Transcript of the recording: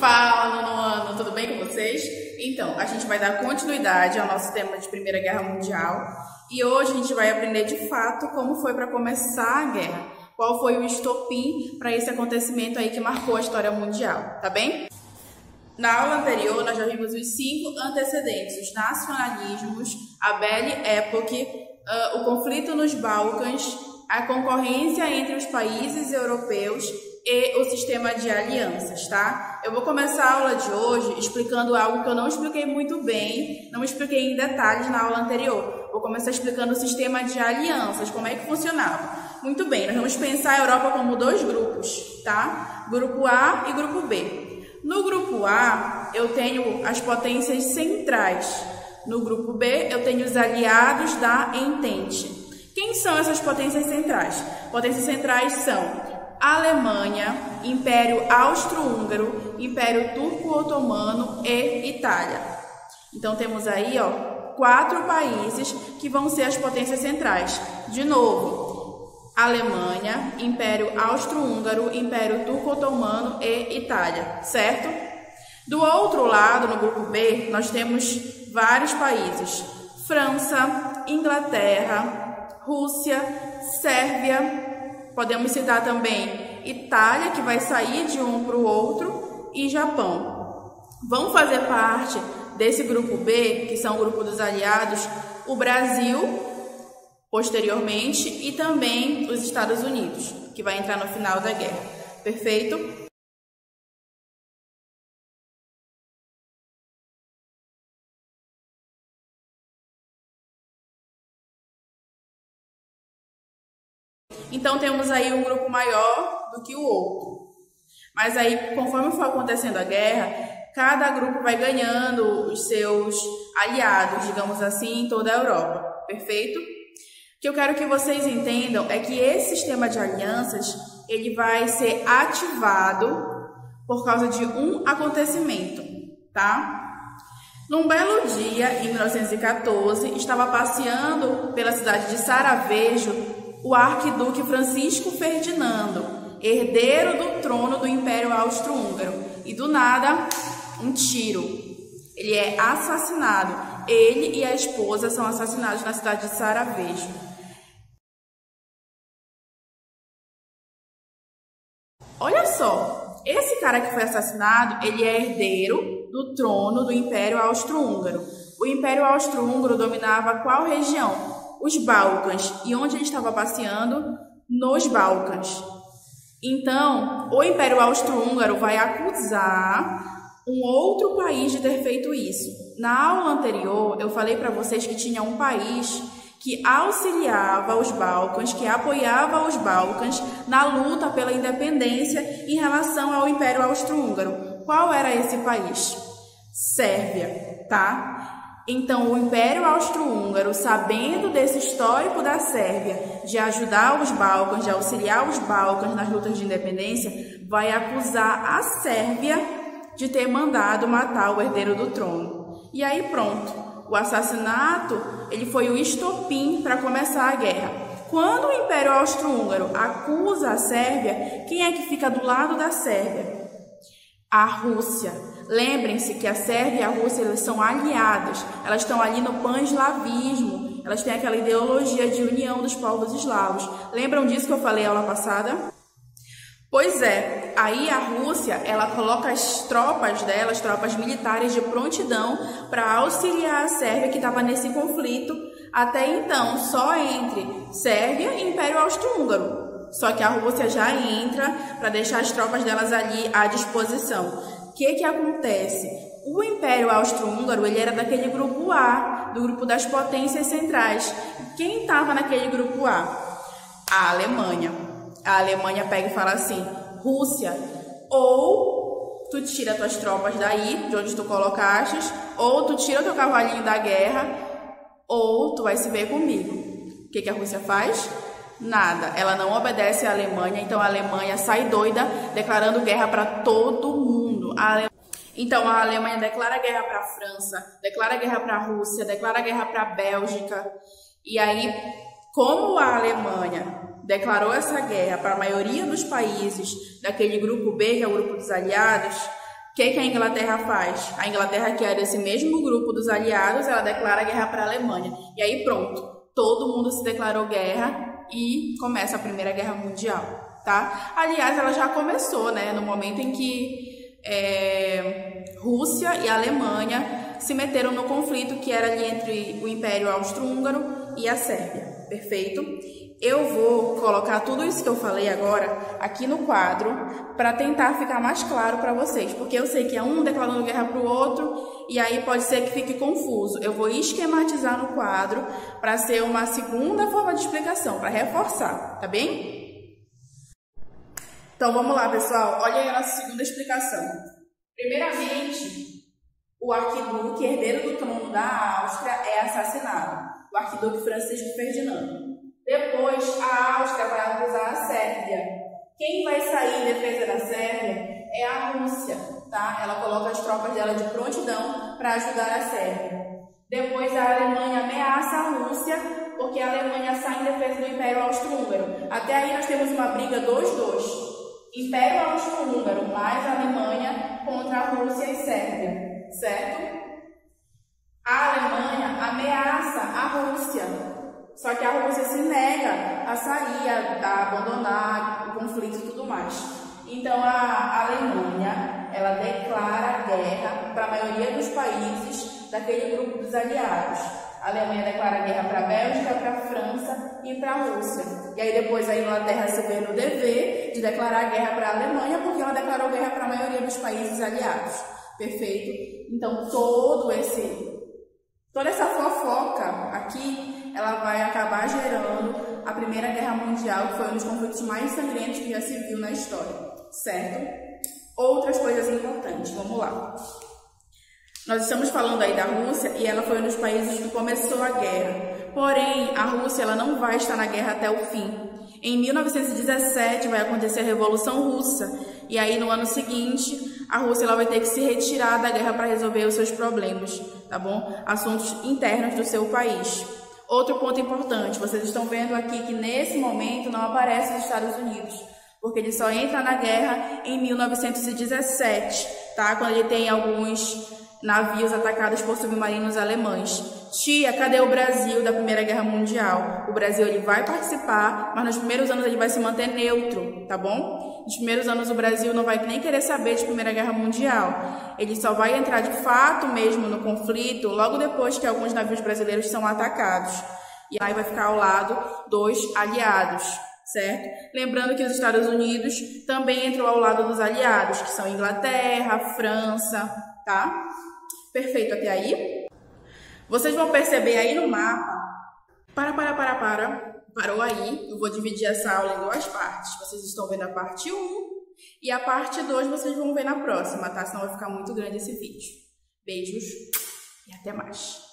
Fala, nono ano, tudo bem com vocês? Então, a gente vai dar continuidade ao nosso tema de Primeira Guerra Mundial e hoje a gente vai aprender de fato como foi para começar a guerra, qual foi o estopim para esse acontecimento aí que marcou a história mundial, tá bem? Na aula anterior, nós já vimos os 5 antecedentes, os nacionalismos, a Belle Époque, o conflito nos Balcãs, a concorrência entre os países europeus e o sistema de alianças, tá? Eu vou começar a aula de hoje explicando algo que eu não expliquei muito bem, não expliquei em detalhes na aula anterior. Vou começar explicando o sistema de alianças, como é que funcionava. Muito bem, nós vamos pensar a Europa como 2 grupos, tá? Grupo A e grupo B. No grupo A, eu tenho as potências centrais. No grupo B, eu tenho os aliados da Entente. Quem são essas potências centrais? Potências centrais são Alemanha, Império Austro-Húngaro, Império Turco-Otomano e Itália. Então temos aí, 4 países que vão ser as potências centrais. De novo, Alemanha, Império Austro-Húngaro, Império Turco-Otomano e Itália, certo? Do outro lado, no grupo B, nós temos vários países: França, Inglaterra, Rússia, Sérvia. Podemos citar também Itália, que vai sair de um para o outro, e Japão. Vão fazer parte desse grupo B, que são o grupo dos aliados, o Brasil, posteriormente, e também os Estados Unidos, que vai entrar no final da guerra. Perfeito? Então temos aí um grupo maior do que o outro. Mas aí, conforme for acontecendo a guerra, cada grupo vai ganhando os seus aliados, digamos assim, em toda a Europa. Perfeito? O que eu quero que vocês entendam é que esse sistema de alianças, ele vai ser ativado por causa de um acontecimento, tá? Num belo dia, em 1914, estava passeando pela cidade de Sarajevo o arquiduque Francisco Ferdinando, herdeiro do trono do Império Austro-Húngaro. E do nada, um tiro. Ele é assassinado. Ele e a esposa são assassinados na cidade de Sarajevo. Olha só, esse cara que foi assassinado, ele é herdeiro do trono do Império Austro-Húngaro. O Império Austro-Húngaro dominava qual região? Os Balcãs. E onde ele estava passeando? Nos Balcãs. Então, o Império Austro-Húngaro vai acusar um outro país de ter feito isso. Na aula anterior, eu falei para vocês que tinha um país que auxiliava os Balcãs, que apoiava os Balcãs na luta pela independência em relação ao Império Austro-Húngaro. Qual era esse país? Sérvia, tá? Então, o Império Austro-Húngaro, sabendo desse histórico da Sérvia, de ajudar os Balcãs, de auxiliar os Balcãs nas lutas de independência, vai acusar a Sérvia de ter mandado matar o herdeiro do trono. E aí pronto, o assassinato ele foi o estopim para começar a guerra. Quando o Império Austro-Húngaro acusa a Sérvia, quem é que fica do lado da Sérvia? A Rússia. Lembrem-se que a Sérvia e a Rússia elas são aliadas, elas estão ali no pan-eslavismo, elas têm aquela ideologia de união dos povos eslavos. Lembram disso que eu falei na aula passada? Pois é, aí a Rússia ela coloca as tropas dela, as tropas militares de prontidão para auxiliar a Sérvia que estava nesse conflito, até então só entre Sérvia e Império Austro-Húngaro. Só que a Rússia já entra para deixar as tropas delas ali à disposição. O que acontece? O Império Austro-Húngaro ele era daquele grupo A, do grupo das potências centrais. Quem estava naquele grupo A? A Alemanha. A Alemanha pega e fala assim: Rússia, ou tu tira tuas tropas daí, de onde tu colocaste, ou tu tira teu cavalinho da guerra, ou tu vai se ver comigo. O que a Rússia faz? Nada. Ela não obedece à Alemanha, então a Alemanha sai doida, declarando guerra para todo mundo. Então a Alemanha declara guerra para a França, declara guerra para a Rússia, declara guerra para a Bélgica. E aí, como a Alemanha declarou essa guerra para a maioria dos países daquele grupo B, que é o grupo dos aliados, O que a Inglaterra faz? A Inglaterra, que é desse mesmo grupo dos aliados, ela declara guerra para a Alemanha. E aí pronto, todo mundo se declarou guerra e começa a Primeira Guerra Mundial, tá? Aliás, ela já começou, né, no momento em que Rússia e Alemanha se meteram no conflito que era ali entre o Império Austro-Húngaro e a Sérvia, perfeito? Eu vou colocar tudo isso que eu falei agora aqui no quadro para tentar ficar mais claro para vocês, porque eu sei que é um declarando guerra para o outro e aí pode ser que fique confuso. Eu vou esquematizar no quadro para ser uma segunda forma de explicação, para reforçar, tá bem? Então vamos lá, pessoal, olha aí a nossa segunda explicação. Primeiramente, o arquiduque herdeiro do trono da Áustria é assassinado, o arquiduque Francisco Ferdinando. Depois, a Áustria vai acusar a Sérvia. Quem vai sair em defesa da Sérvia é a Rússia, tá? Ela coloca as tropas dela de prontidão para ajudar a Sérvia. Depois, a Alemanha ameaça a Rússia, porque a Alemanha sai em defesa do Império Austro-Húngaro. Até aí nós temos uma briga 2-2. Império Austro-Húngaro mais a Alemanha contra a Rússia e Sérvia, certo? A Alemanha ameaça a Rússia. Só que a Rússia se nega a sair, a abandonar o conflito e tudo mais. Então, a Alemanha, ela declara guerra para a maioria dos países daquele grupo dos aliados. A Alemanha declara guerra para a Bélgica, para a França e para a Rússia. E aí depois a Inglaterra se vê no dever de declarar guerra para a Alemanha, porque ela declarou guerra para a maioria dos países aliados. Perfeito? Então, toda essa fofoca aqui, ela vai acabar gerando a Primeira Guerra Mundial, que foi um dos conflitos mais sangrentos que já se viu na história, certo? Outras coisas importantes, vamos lá. Nós estamos falando aí da Rússia e ela foi um dos países que começou a guerra. Porém, a Rússia ela não vai estar na guerra até o fim. Em 1917 vai acontecer a Revolução Russa e aí no ano seguinte a Rússia ela vai ter que se retirar da guerra para resolver os seus problemas, tá bom? Assuntos internos do seu país. Outro ponto importante, vocês estão vendo aqui que nesse momento não aparece os Estados Unidos, porque ele só entra na guerra em 1917, tá? Quando ele tem alguns navios atacados por submarinos alemães. Tia, cadê o Brasil da Primeira Guerra Mundial? O Brasil ele vai participar, mas nos primeiros anos ele vai se manter neutro, tá bom? Nos primeiros anos o Brasil não vai nem querer saber de Primeira Guerra Mundial. Ele só vai entrar de fato mesmo no conflito logo depois que alguns navios brasileiros são atacados. E aí vai ficar ao lado dos aliados, certo? Lembrando que os Estados Unidos também entrou ao lado dos aliados, que são Inglaterra, França, tá? Perfeito até aí? Vocês vão perceber aí no mapa. Parou aí. Eu vou dividir essa aula em duas partes. Vocês estão vendo a parte 1 e a parte 2 vocês vão ver na próxima, tá? Senão vai ficar muito grande esse vídeo. Beijos e até mais.